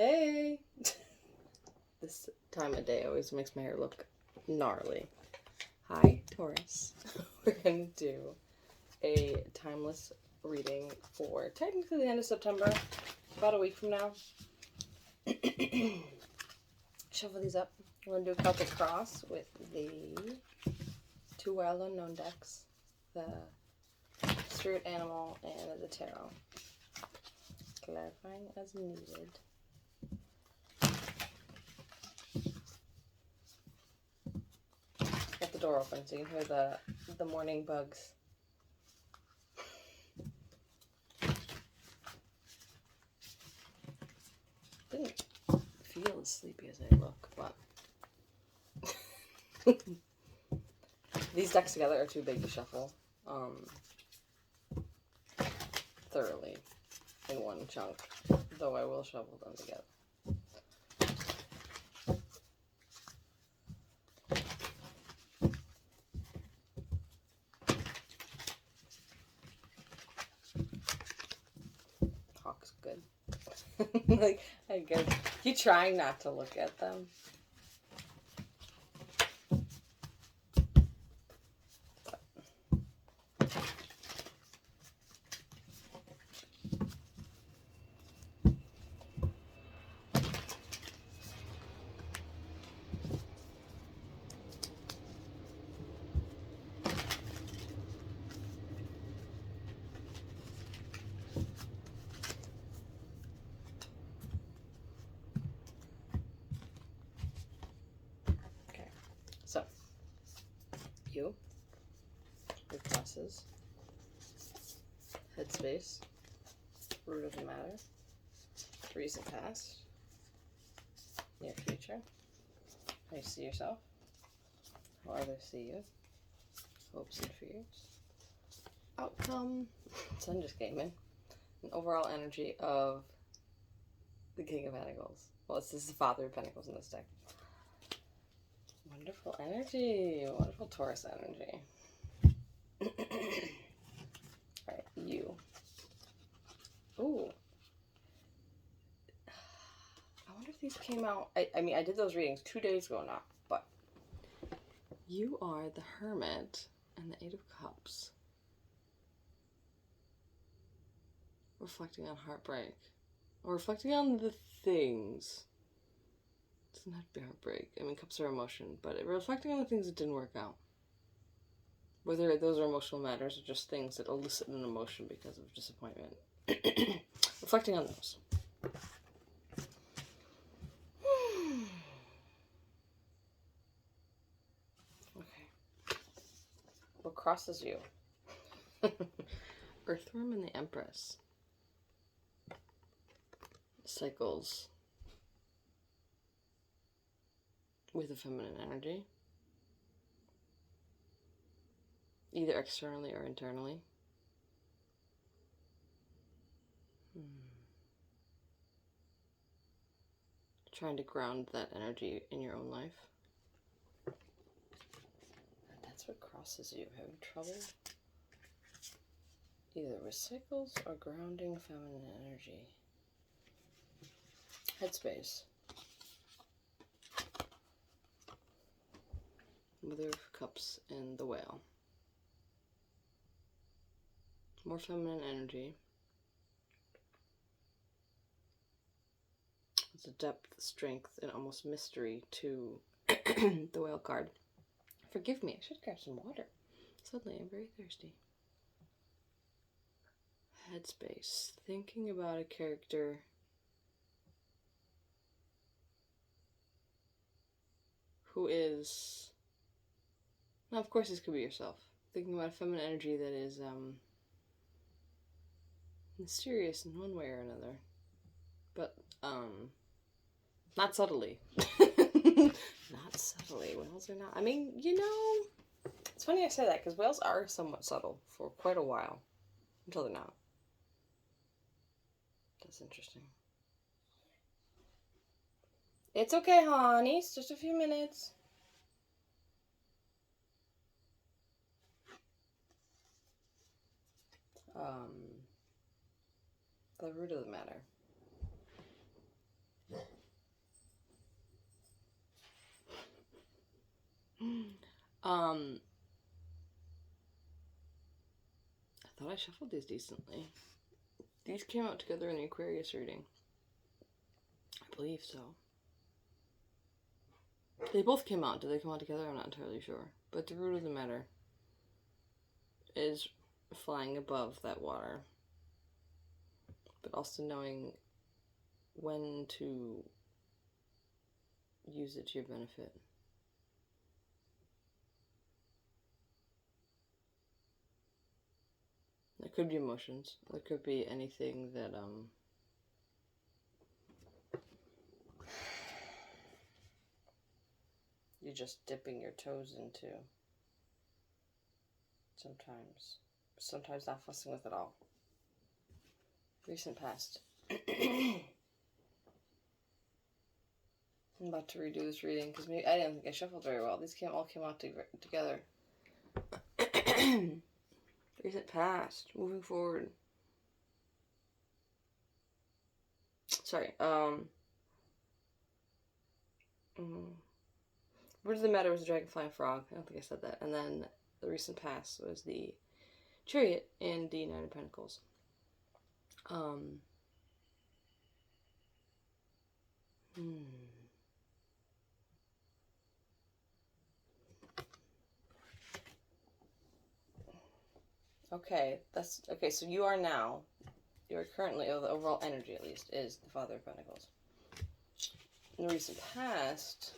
Hey! This time of day always makes my hair look gnarly. Hi, Taurus. We're going to do a timeless reading for technically the end of September, about a week from now. Shuffle these up. We're going to do a Celtic Cross with the two Wild Unknown decks, the Spirit Animal and the Tarot. Clarifying as needed. Get the door open so you can hear the morning bugs. Didn't feel as sleepy as I look, but these decks together are too big to shuffle thoroughly in one chunk, though I will shuffle them together. Hawk's good. Like, I guess you trying not to look at them. So, you, your crosses, headspace, root of the matter, recent past, near future, how you see yourself, how others see you, hopes and fears, outcome, sun just came in, an overall energy of the King of Pentacles. Well, this is the Father of Pentacles in this deck. Wonderful energy. Wonderful Taurus energy. Alright, you. Ooh. I wonder if these came out... I mean, I did those readings 2 days ago now, but... You are the Hermit and the Eight of Cups. Reflecting on heartbreak. Or reflecting on the things... It doesn't have to be heartbreak. I mean, cups are emotion, but reflecting on the things that didn't work out. Whether those are emotional matters or just things that elicit an emotion because of disappointment. Reflecting on those. Okay. What crosses you? Earthworm and the Empress. Cycles. With a feminine energy. Either externally or internally. Trying to ground that energy in your own life. And that's what crosses you. Having trouble either with cycles or grounding feminine energy. Headspace. Mother of Cups and the Whale. More feminine energy. There's a depth, strength, and almost mystery to the Whale card. Forgive me, I should grab some water. Suddenly, I'm very thirsty. Headspace. Thinking about a character who is... Now, of course, this could be yourself. Thinking about a feminine energy that is mysterious in one way or another. But, not subtly. Not subtly. Whales are not... I mean, you know... It's funny I say that, because whales are somewhat subtle for quite a while. Until they're not. That's interesting. It's okay, honey. It's just a few minutes. The root of the matter. I thought I shuffled these decently. These came out together in the Aquarius reading. I believe so. They both came out. Did they come out together? I'm not entirely sure. But the root of the matter is flying above that water, but also knowing when to use it to your benefit. It could be emotions. It could be anything that you're just dipping your toes into. Sometimes not fussing with it all. Recent past. I'm about to redo this reading because I didn't think I shuffled very well. These all came out together. Recent past. Moving forward. Sorry. What does the matter was the dragonfly and frog? I don't think I said that. And then the recent past was the Chariot and the Nine of Pentacles. Okay, so you are currently, the overall energy at least, is the Father of Pentacles. In the recent past,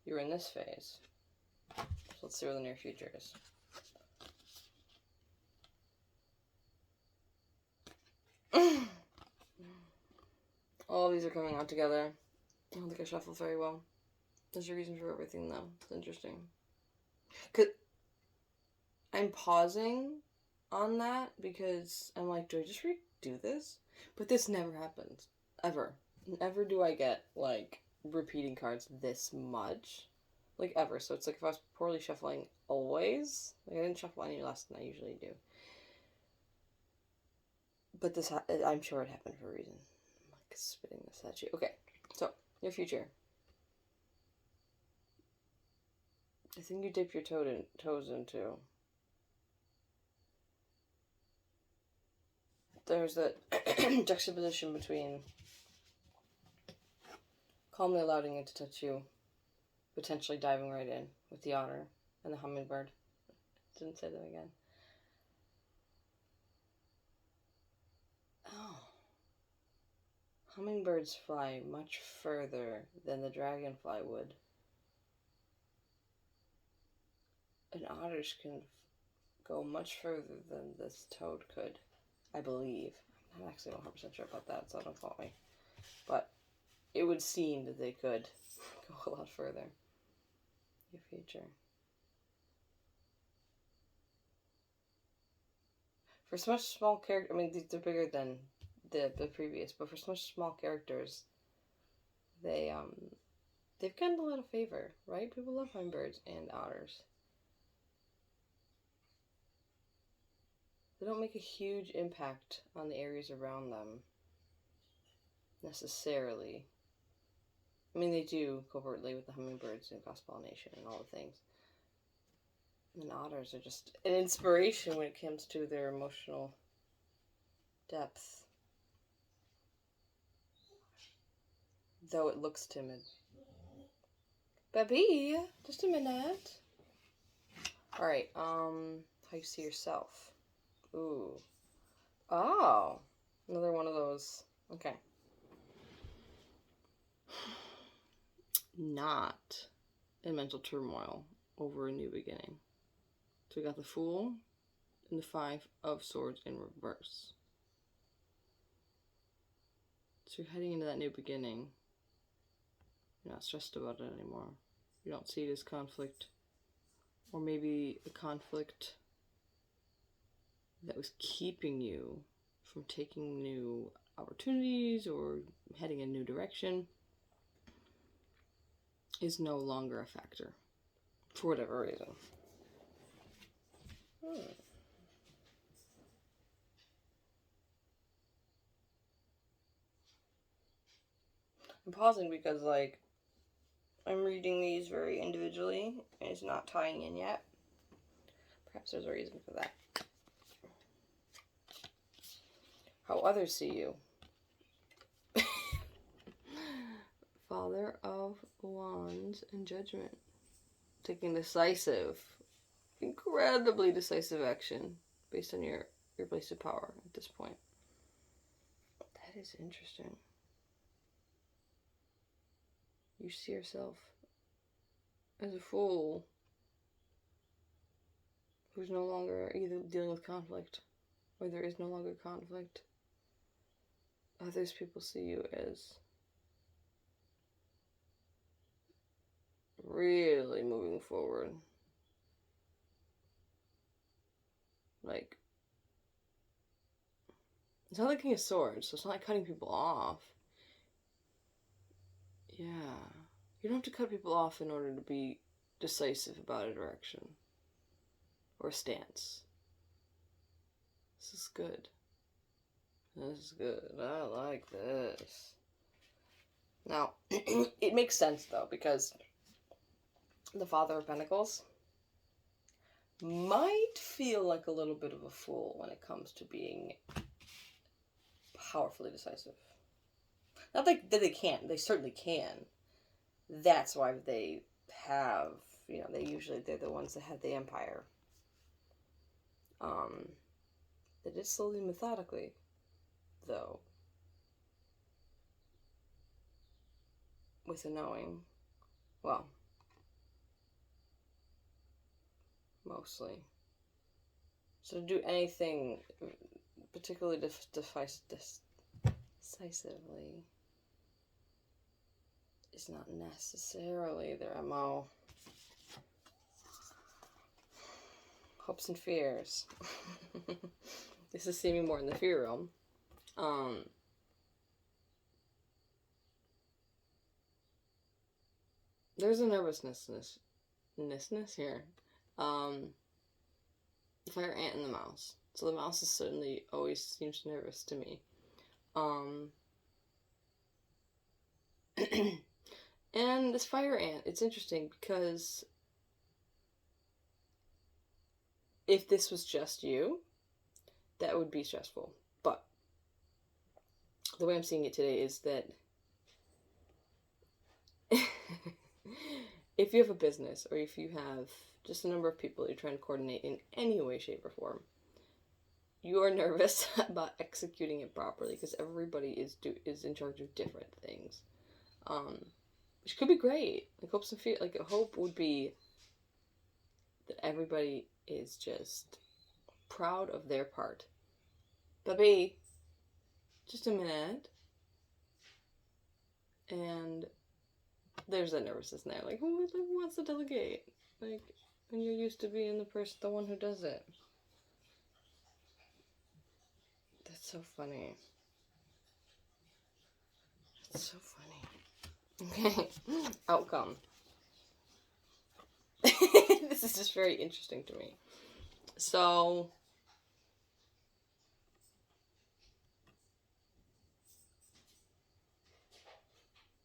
you were in this phase. So let's see where the near future is. All of these are coming out together. I don't think I shuffled very well. There's a reason for everything, though. It's interesting. Because I'm pausing on that because I'm like, do I just redo this? But this never happens. Ever. Never do I get, like, repeating cards this much. Like, ever. So it's like if I was poorly shuffling always. Like, I didn't shuffle any less than I usually do. But this, I'm sure it happened for a reason. I'm like spitting this at you. Okay, so, your future. I think you dip your toes into. There's that juxtaposition between calmly allowing it to touch you, potentially diving right in with the otter and the hummingbird. Didn't say them again. Oh. Hummingbirds fly much further than the dragonfly would. And otters can go much further than this toad could, I believe. I'm not actually 100% sure about that, so don't quote me. But it would seem that they could go a lot further. Your future. For such small characters, I mean, they're bigger than the previous, but for such small characters, they've gotten a lot of favor, right? People love hummingbirds and otters. They don't make a huge impact on the areas around them, necessarily. I mean, they do covertly with the hummingbirds and cross-pollination and all the things. And otters are just an inspiration when it comes to their emotional depth. Though it looks timid. Baby, just a minute. Alright, how you see yourself? Ooh. Oh, another one of those. Okay. Not in mental turmoil over a new beginning. So we got the Fool and the Five of Swords in reverse. So you're heading into that new beginning. You're not stressed about it anymore. You don't see it as conflict. Or maybe a conflict that was keeping you from taking new opportunities or heading in a new direction is no longer a factor. For whatever reason. I'm pausing because, like, I'm reading these very individually, and it's not tying in yet. Perhaps there's a reason for that. How others see you. Father of Wands and Judgment. Taking decisive, incredibly decisive action based on your place of power at this point. That is interesting. You see yourself as a fool who's no longer either dealing with conflict or there is no longer conflict. Others people see you as really moving forward. Like, it's not the King of Swords, so it's not like cutting people off. Yeah. You don't have to cut people off in order to be decisive about a direction or a stance. This is good. This is good. I like this. Now, it makes sense, though, because the Father of Pentacles might feel like a little bit of a fool when it comes to being powerfully decisive. Not that they can't. They certainly can. That's why they have, they're the ones that have the empire. They did slowly, methodically, though, with a knowing. Well, mostly. So to do anything particularly decisively is not necessarily their MO. Hopes and fears. This is seeming more in the fear realm. There's a nervousness here. The fire ant and the mouse. So the mouse is certainly always seems nervous to me. And this fire ant, it's interesting because if this was just you, that would be stressful. But the way I'm seeing it today is that if you have a business or if you have just a number of people you're trying to coordinate in any way, shape, or form, you are nervous about executing it properly because everybody is in charge of different things, which could be great. Like a hope would be that everybody is just proud of their part. Baby, just a minute, and there's that nervousness there. Like, who wants to delegate? Like, when you're used to being the one who does it. That's so funny. That's so funny. Okay. Outcome. This is just very interesting to me. So,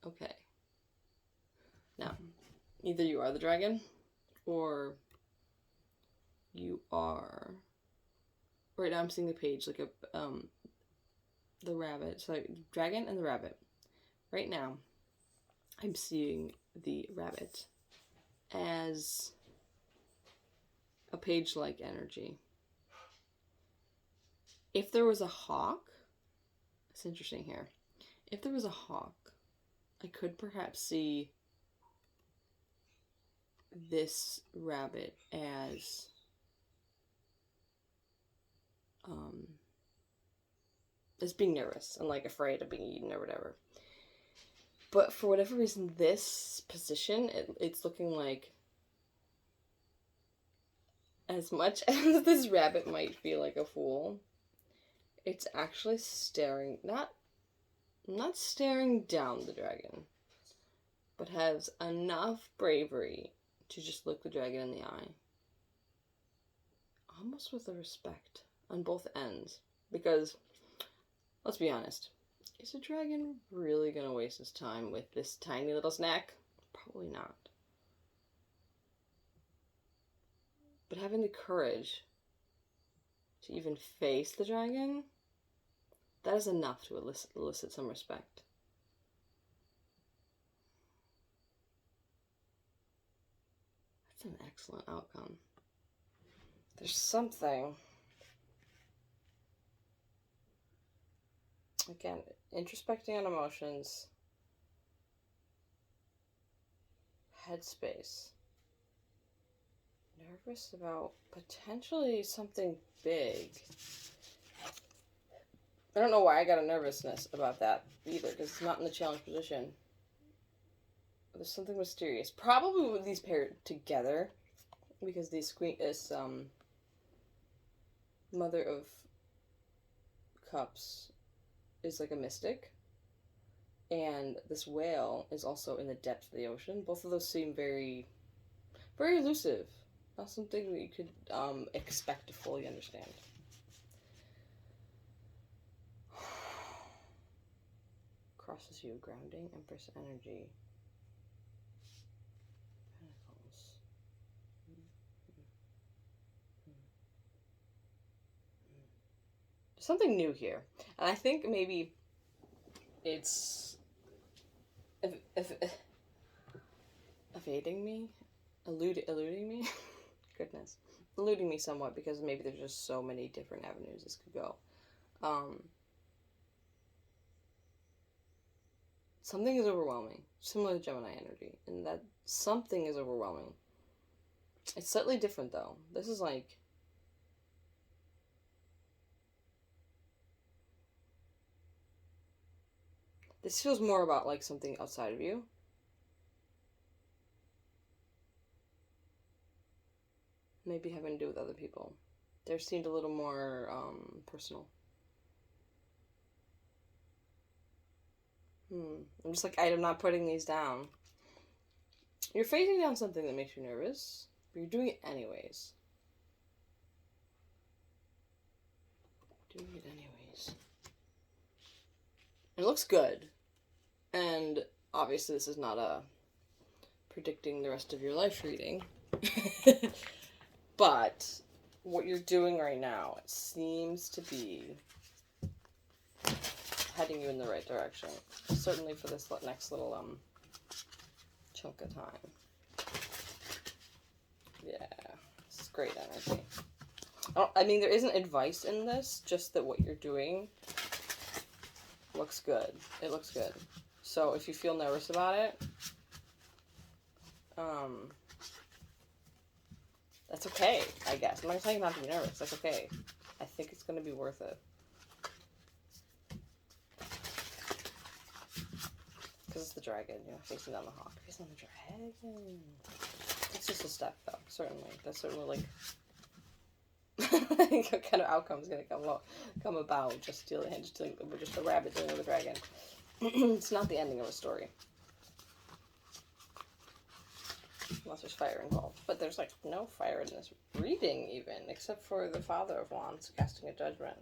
okay. Now, either you are the dragon, or you are... Right now I'm seeing the page, like the rabbit. So, dragon and the rabbit. Right now, I'm seeing the rabbit as a page-like energy. If there was a hawk, it's interesting here. If there was a hawk, I could perhaps see this rabbit as being nervous and like afraid of being eaten or whatever. But for whatever reason, this position, it's looking like, as much as this rabbit might feel like a fool, it's actually staring, not staring down the dragon, but has enough bravery to just look the dragon in the eye. Almost with a respect on both ends. Because, let's be honest, is a dragon really going to waste his time with this tiny little snack? Probably not. But having the courage to even face the dragon, that is enough to elicit some respect. That's an excellent outcome. There's something, again, introspecting on emotions, headspace, nervous about potentially something big. I don't know why I got a nervousness about that either, because it's not in the challenge position. There's something mysterious. Probably with these paired together, because this queen is Mother of Cups is like a mystic, and this whale is also in the depths of the ocean. Both of those seem very, very elusive. Not something that you could expect to fully understand. Crosses you, grounding, Empress energy. Pentacles. Something new here. And I think maybe it's evading me? Eluding me? Goodness. Eluding me somewhat, because maybe there's just so many different avenues this could go. Something is overwhelming. Similar to Gemini energy. And that something is overwhelming. It's slightly different, though. This is like... This feels more about, like, something outside of you. Maybe having to do with other people. There seemed a little more, personal. I'm just like, I'm not putting these down. You're facing down something that makes you nervous, but you're doing it anyways. Doing it anyways. It looks good. And obviously this is not a predicting the rest of your life reading. But what you're doing right now, it seems to be heading you in the right direction. Certainly for this next little chunk of time. Yeah, this is great energy. I mean, there isn't advice in this, just that what you're doing looks good. It looks good. So if you feel nervous about it, that's okay, I guess. I'm not telling you not to be nervous. That's okay. I think it's going to be worth it. Because it's the dragon, you know, facing down the hawk. Facing down the dragon. It's just a step, though, certainly. That's certainly, like... what kind of outcome is going to come about just a rabbit dealing with a dragon. It's not the ending of a story. Unless there's fire involved. But there's, like, no fire in this reading, even, except for the Father of Wands casting a judgment.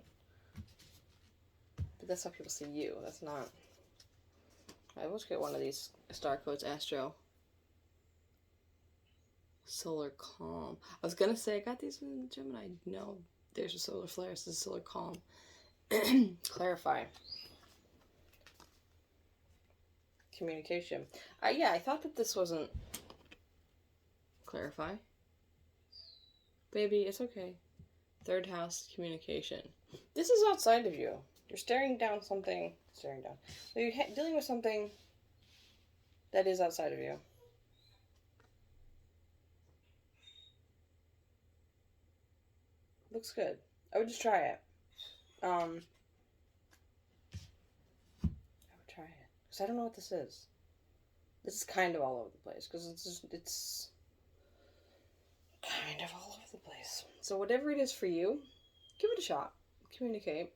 But that's how people see you. That's not... I always get one of these star codes, Astro. Solar Calm. I was gonna say, I got these in Gemini. No, there's a solar flare. This is Solar Calm. Clarify. Communication. Yeah, I thought that this wasn't... Clarify. Baby, it's okay. Third house, communication. This is outside of you. You're staring down something. Staring down. So you're dealing with something that is outside of you. Looks good. I would just try it. I would try it. Because I don't know what this is. This is kind of all over the place. Because it's kind of all over the place. So whatever it is for you, give it a shot. Communicate.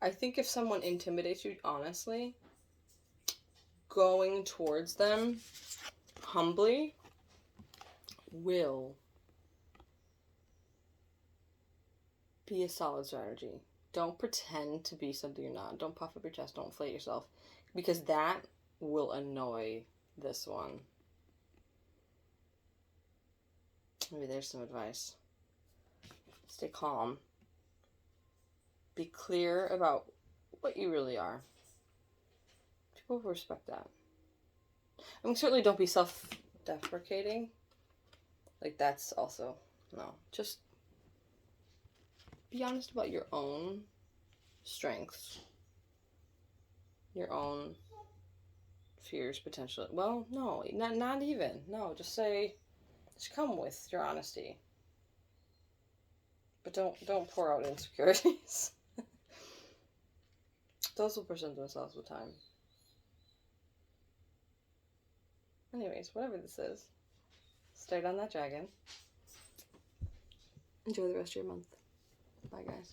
I think if someone intimidates you, honestly, going towards them humbly will be a solid strategy. Don't pretend to be something you're not. Don't puff up your chest. Don't inflate yourself. Because that will annoy this one. Maybe there's some advice. Stay calm. Be clear about what you really are. People will respect that. I mean, certainly don't be self-deprecating. Like, that's also, no. Just be honest about your own strengths. Your own fears, potentially. Well, no, not even. No, just come with your honesty. But don't pour out insecurities. Those will present themselves with time. Anyways, whatever this is, stay on that dragon. Enjoy the rest of your month. Bye, guys.